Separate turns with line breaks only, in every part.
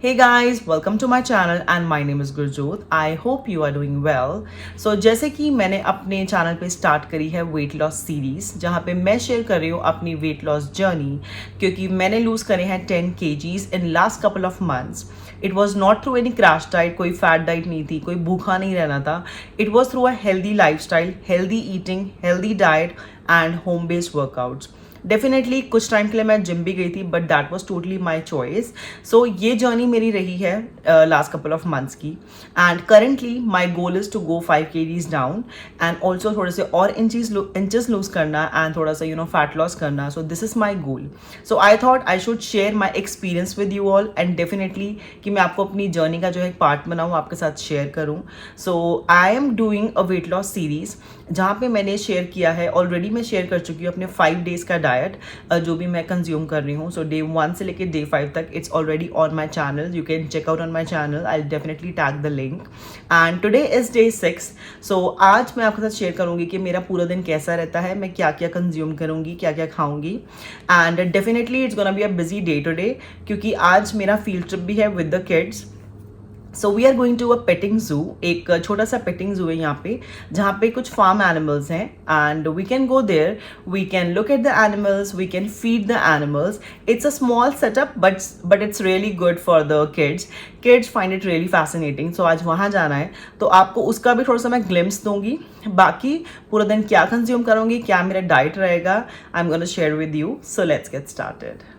Hey guys, welcome to my channel and my name is Gurjot. I hope you are doing well. So जैसे कि मैंने अपने channel पे start करी है वेट लॉस सीरीज़ जहाँ पे मैं शेयर कर रही हूँ अपनी वेट लॉस जर्नी क्योंकि मैंने लूज़ करे हैं 10 kgs in last couple of months. It was not through any crash diet, कोई फैट डाइट नहीं थी, कोई भूखा नहीं रहना था. It was through a healthy lifestyle, healthy eating, healthy diet and home based workouts. Definitely कुछ time के लिए मैं जिम भी गई थी but that was totally my choice. So ये जर्नी मेरी रही है लास्ट कपल ऑफ मंथ्स की and currently my goal is to go 5 kgs down and also थोड़े से और इंचेस लूज करना एंड थोड़ा सा फैट लॉस करना. So this is my goal. So I thought I should share my experience with you all and definitely कि मैं आपको अपनी जर्नी का जो है पार्ट बनाऊँ, आपके साथ शेयर करूँ. So I am doing a weight loss series जहाँ पे मैंने शेयर किया है, ऑलरेडी मैं शेयर कर चुकी हूँ अपने 5 days का डाइट जो भी मैं कंज्यूम कर रही हूँ. सो डे 1 से लेके डे 5 तक it's already on my channel. You can check out on my channel. I definitely tag the link. And today is day 6. So आज मैं आपके साथ शेयर करूँगी कि मेरा पूरा दिन कैसा रहता है, मैं क्या क्या कंज्यूम करूँगी, क्या क्या खाऊँगी. And definitely it's gonna be a busy day today क्योंकि आज मेरा फील्ड ट्रिप भी है with the kids. So we are going to a petting zoo. एक छोटा सा पेटिंग जू है यहाँ पे जहाँ पे कुछ फार्म एनिमल्स हैं and we can go there, we can look at the animals, we can feed the animals. It's a small setup but it's really good for the kids find it really fascinating. So आज वहाँ जाना है तो आपको उसका भी थोड़ा सा मैं ग्लिम्स दूंगी. बाकी पूरा दिन क्या कंज्यूम करूँगी, क्या मेरा डाइट रहेगा, I am gonna share with you. So let's get started.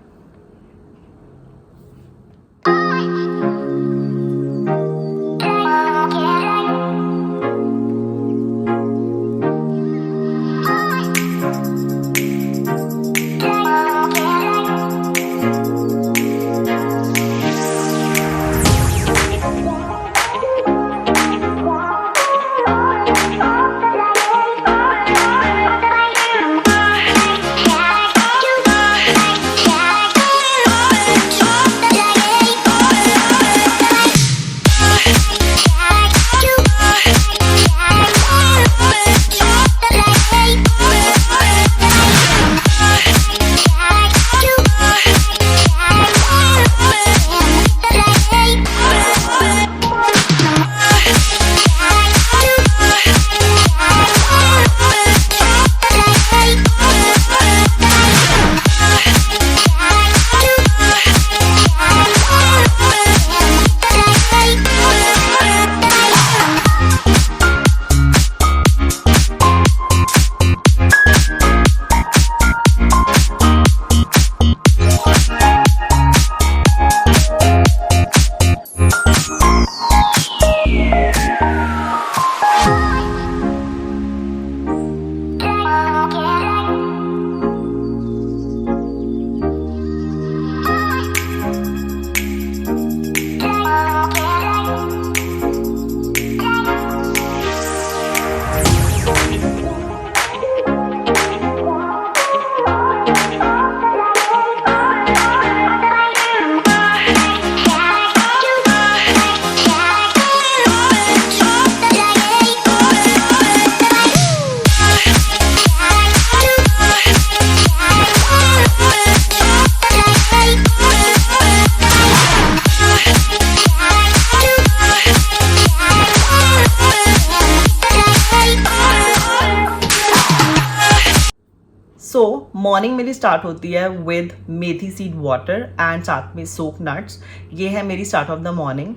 So morning मेरी स्टार्ट होती है with methi seed water and साथ में सोक नट्स. ये है मेरी start of the morning.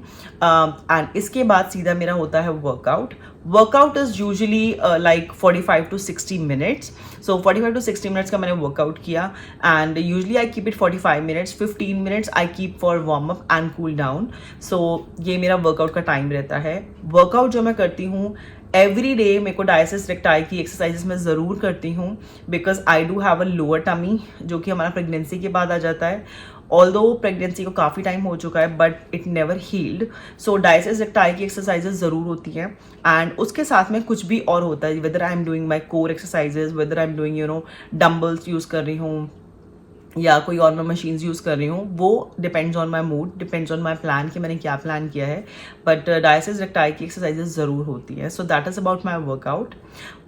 And इसके बाद सीधा मेरा होता है workout is usually like 45 to 60 minutes. So 45 to 60 minutes का मैंने वर्कआउट किया and usually I keep it 45 minutes. 15 minutes I keep for warm up and cool down. So ये मेरा वर्कआउट का टाइम रहता है. वर्कआउट जो मैं करती हूँ एवरी डे, मेरे को डायसेस रेक्टाई की एक्सरसाइजेस मैं ज़रूर करती हूँ because I do have a lower tummy जो कि हमारा प्रेगनेंसी के बाद आ जाता है. ऑल्दो प्रेगनेंसी को काफ़ी टाइम हो चुका है but it never healed. So diastasis recti की एक्सरसाइजेस ज़रूर होती हैं एंड उसके साथ में कुछ भी और होता है, whether I am doing my core exercises, whether I am doing dumbbells use कर रही हूँ या कोई और मैं मशीन्स यूज़ कर रही हूँ, वो depends on my mood, depends on my plan कि मैंने क्या प्लान किया है। बट डायसिस रेक्टाई की एक्सरसाइजेज ज़रूर होती है। So that is about my workout.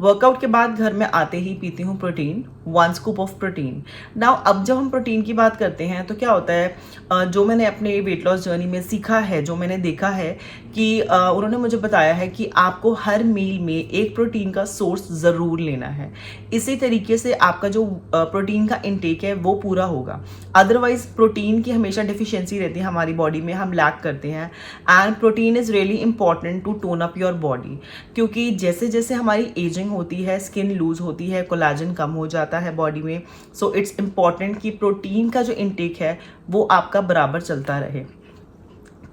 Workout के बाद घर में आते ही पीती हूँ protein, 1 scoop of protein. Now अब जब हम प्रोटीन की बात करते हैं तो क्या होता है, जो मैंने अपने वेट लॉस जर्नी में सीखा है, जो मैंने देखा है कि उन्होंने मुझे बताया है कि आपको हर मील में एक प्रोटीन का सोर्स ज़रूर लेना है। इसी तरीके से आपका जो प्रोटीन का इंटेक है वो पूरा होगा। अदरवाइज प्रोटीन की हमेशा डिफिशियंसी रहती है हमारी बॉडी में, हम लैक करते हैं। And protein is really important to tone up your body, क्योंकि जैसे जैसे हमारी एजिंग होती है, स्किन लूज होती है, कोलाजन कम हो जाता है बॉडी में। सो इट्स इंपॉर्टेंट कि प्रोटीन का जो इंटेक है वो आपका बराबर चलता रहे।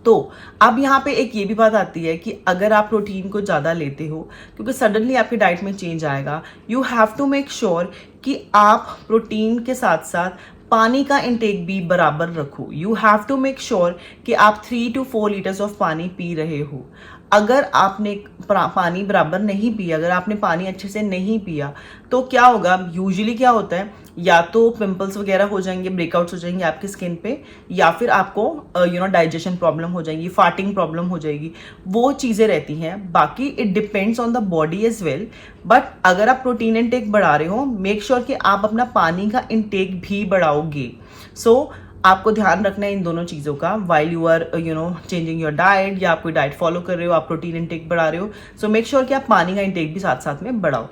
तो अब यहाँ पे एक ये भी बात आती है कि अगर आप प्रोटीन को ज़्यादा लेते हो, क्योंकि सडनली आपकी डाइट में चेंज आएगा, you have to make sure कि आप प्रोटीन के साथ साथ पानी का इंटेक भी बराबर रखो। You have to make sure कि आप 3 to 4 लीटर्स ऑफ पानी पी रहे हो। अगर आपने पानी बराबर नहीं पिया, अगर आपने पानी अच्छे से नहीं पिया, तो क्या होगा, यूजुअली क्या होता है, या तो पिंपल्स वगैरह हो जाएंगे, ब्रेकआउट्स हो जाएंगे आपकी स्किन पे, या फिर आपको डाइजेशन प्रॉब्लम हो जाएगी, फार्टिंग प्रॉब्लम हो जाएगी, वो चीज़ें रहती हैं। बाकी it depends on the body as well. But अगर आप प्रोटीन इंटेक बढ़ा रहे हो, मेक श्योर कि आप अपना पानी का इंटेक भी बढ़ाओगे। सो आपको ध्यान रखना है इन दोनों चीज़ों का while you are changing your diet, या आप कोई डाइट फॉलो कर रहे हो, आप प्रोटीन इंटेक बढ़ा रहे हो। सो मेक श्योर कि आप पानी का इंटेक भी साथ साथ में बढ़ाओ।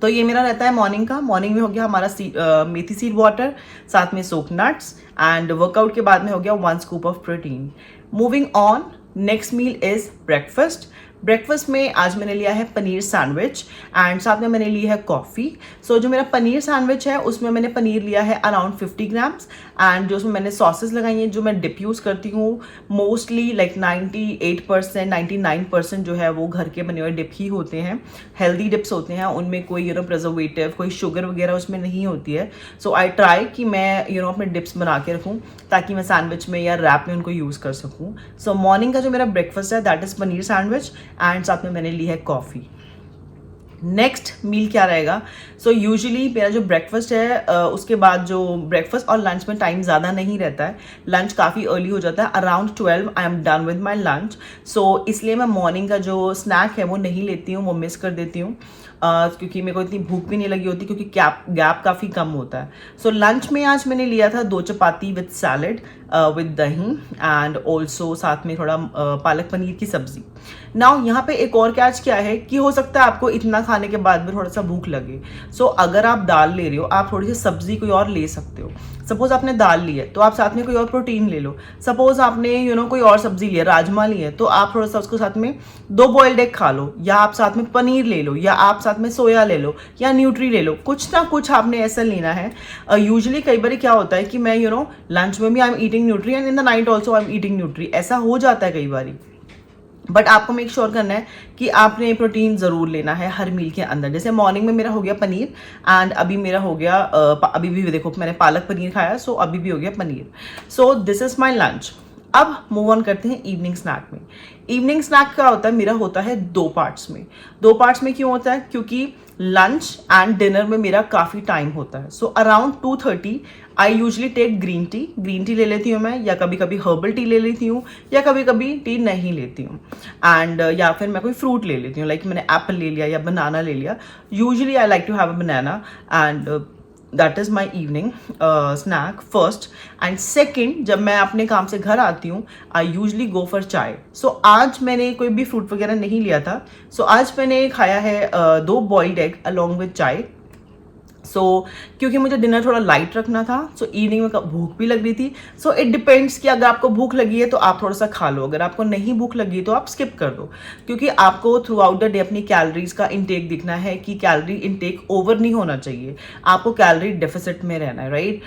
तो ये मेरा रहता है मॉर्निंग का। मॉर्निंग में हो गया हमारा मेथी सीड वाटर, साथ में सोक नट्स, एंड वर्कआउट के बाद में हो गया 1 scoop of protein. Moving on, next meal is breakfast. Breakfast में आज मैंने लिया है पनीर सैंडविच, एंड साथ में मैंने ली है कॉफ़ी। सो जो मेरा पनीर सैंडविच है उसमें मैंने पनीर लिया है अराउंड 50 ग्राम्स, एंड जो उसमें मैंने सॉसेस लगाई हैं, जो मैं डिप यूज़ करती हूँ, मोस्टली लाइक 98% 99% जो है वो घर के बने हुए डिप ही होते हैं, हेल्दी डिप्स होते हैं, उनमें कोई प्रिजर्वेटिव, कोई शुगर वगैरह उसमें नहीं होती है। सो आई ट्राई कि मैं अपने डिप्स बना के रखूँ ताकि मैं सैंडविच में या रैप में उनको यूज़ कर सकूँ। सो मॉर्निंग का जो मेरा ब्रेकफास्ट है that is paneer sandwich, and साथ में मैंने ली है कॉफ़ी। नेक्स्ट मील क्या रहेगा? सो यूजुअली मेरा जो ब्रेकफास्ट है उसके बाद जो ब्रेकफास्ट और लंच में टाइम ज़्यादा नहीं रहता है, लंच काफ़ी अर्ली हो जाता है, around 12 I am done with my lunch. So इसलिए मैं मॉर्निंग का जो स्नैक है वो नहीं लेती हूँ, वो मिस कर देती हूँ, क्योंकि मेरे को इतनी भूख भी नहीं लगी होती, क्योंकि गैप काफ़ी कम होता है। सो लंच में आज मैंने लिया था 2 चपाती विद सैलड विद दही, एंड ऑल्सो साथ में थोड़ा पालक पनीर की सब्जी। नाउ यहाँ पे एक और कैच क्या है कि हो सकता है आपको इतना खाने के बाद भी थोड़ा सा भूख लगे। सो अगर आप दाल ले रहे हो, आप थोड़ी सी सब्जी कोई और ले सकते हो। सपोज आपने दाल ली है तो आप साथ में कोई और प्रोटीन ले लो। सपोज आपने कोई और सब्जी लिया, राजमा लिए, तो आप थोड़ा सा उसको साथ में 2 बॉइल्ड एग खा लो, या आप साथ में पनीर ले लो, या आप साथ में सोया ले लो, या न्यूट्री ले लो। कुछ ना कुछ आपने ऐसा लेना है। यूजुअली कई बार क्या होता है कि मैं लंच में भी I am eating nutri, and in the night also I am eating nutri, ऐसा हो जाता है कई बार। बट आपको मेक श्योर करना है कि आपने प्रोटीन ज़रूर लेना है हर मील के अंदर। जैसे मॉर्निंग में मेरा हो गया पनीर, एंड अभी मेरा हो गया अभी भी देखो मैंने पालक पनीर खाया, सो अभी भी हो गया paneer. So this is my lunch. अब मूव ऑन करते हैं इवनिंग स्नैक में। इवनिंग स्नैक क्या होता है, मेरा होता है 2 पार्ट्स में। 2 पार्ट्स में क्यों होता है? क्योंकि लंच एंड डिनर में मेरा काफ़ी टाइम होता है। So around 2:30 I usually take green tea ले लेती हूँ मैं, या कभी कभी हर्बल टी ले लेती हूँ, या कभी कभी टी नहीं लेती हूँ, एंड या फिर मैं कोई फ्रूट ले लेती हूँ, लाइक मैंने एप्पल ले लिया या बनाना ले लिया। Usually I like to have a banana, and that is my evening snack first. And second, जब मैं अपने काम से घर आती हूँ आई यूजली गो फॉर चाय। सो आज मैंने कोई भी फ्रूट वगैरह नहीं लिया था, सो आज मैंने खाया है 2 बॉइल्ड एग अलॉन्ग विद चाय। क्योंकि मुझे डिनर थोड़ा लाइट रखना था, इवनिंग में भूख भी लग रही थी। इट डिपेंड्स कि अगर आपको भूख लगी है तो आप थोड़ा सा खा लो, अगर आपको नहीं भूख लगी तो आप स्किप कर दो, क्योंकि आपको थ्रू आउट द डे अपनी कैलोरीज का इंटेक दिखना है कि कैलोरी इंटेक ओवर नहीं होना चाहिए, आपको कैलोरी डेफिसिट में रहना है, राइट।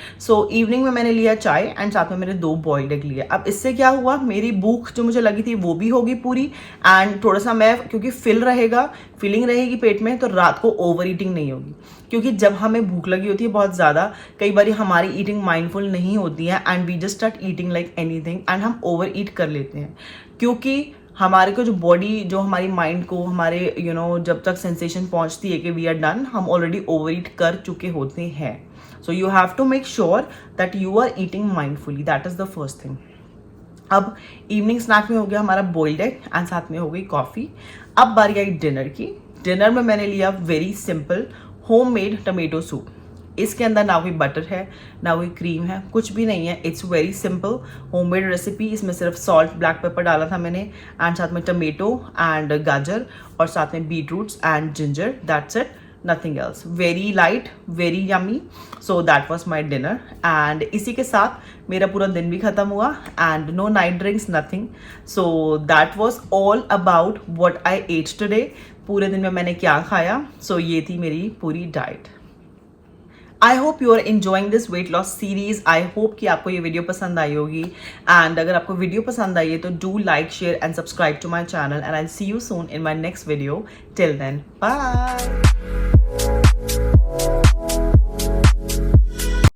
इवनिंग में मैंने लिया चाय, एंड साथ में मैंने 2 बॉइल्ड एग लिए। अब इससे क्या हुआ, मेरी भूख जो मुझे लगी थी वो भी होगी पूरी, एंड थोड़ा सा मैं क्योंकि फीलिंग रहेगी पेट में, तो रात को ओवर ईटिंग नहीं होगी। क्योंकि जब हमें भूख लगी होती है बहुत ज़्यादा, कई बार हमारी ईटिंग माइंडफुल नहीं होती है, and we just start eating like anything, and हम ओवर ईट कर लेते हैं। क्योंकि हमारे को जो बॉडी, जो हमारी माइंड को हमारे जब तक सेंसेशन पहुंचती है कि वी आर डन, हम ऑलरेडी ओवर ईट कर चुके होते हैं। So you have to make sure that you are eating mindfully, that is the first thing. अब इवनिंग स्नैक में हो गया हमारा बॉइल्ड एग एंड साथ में हो गई कॉफ़ी। अब बारी आई डिनर की। डिनर में मैंने लिया very simple homemade tomato soup. इसके अंदर ना कोई बटर है ना कोई क्रीम है, कुछ भी नहीं है। It's very simple homemade recipe. इसमें सिर्फ सॉल्ट, ब्लैक पेपर डाला था मैंने एंड साथ में टमेटो एंड गाजर और साथ में beetroots and ginger, that's it, nothing else. Very light, very yummy. So that was my dinner and इसी के साथ मेरा पूरा दिन भी खत्म हुआ and no night drinks, nothing. So that was all about what I ate today. पूरे दिन में मैंने क्या खाया, सो ये थी मेरी पूरी diet. I hope you are enjoying this weight loss series. I hope कि आपको ये वीडियो पसंद आई होगी एंड अगर आपको वीडियो पसंद आई है तो do like, share and subscribe to my channel and I see you soon in my next video. Till then, bye.